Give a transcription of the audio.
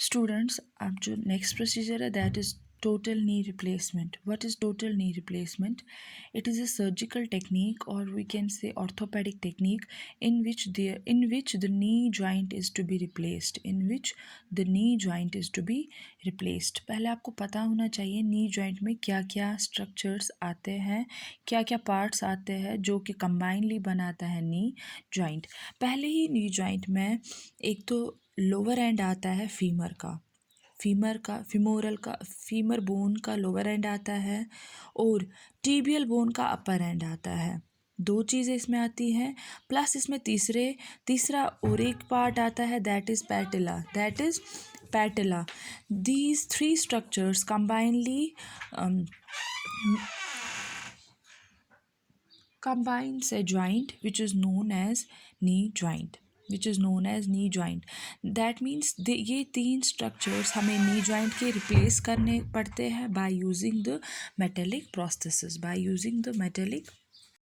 Students, अब जो next procedure है that is total knee replacement. What is total knee replacement? It is a surgical technique, or we can say orthopedic technique, in which the knee joint is to be replaced. In which the knee joint is to be replaced. पहले आपको पता होना चाहिए knee joint में क्या क्या structures आते हैं, क्या क्या पार्ट्स आते हैं जो कि कंबाइनली बनाता है नी जॉइंट. पहले ही नी जॉइंट में एक तो लोअर एंड आता है फीमर बोन का लोअर एंड आता है, और टीबियल बोन का अपर एंड आता है. दो चीज़ें इसमें आती हैं, प्लस इसमें तीसरा और एक पार्ट आता है that is पैटेला. These three structures combines a joint which is known as knee joint. That means ये तीन स्ट्रक्चर्स हमें नी जॉइंट के रिप्लेस करने पड़ते हैं by using the metallic prosthesis.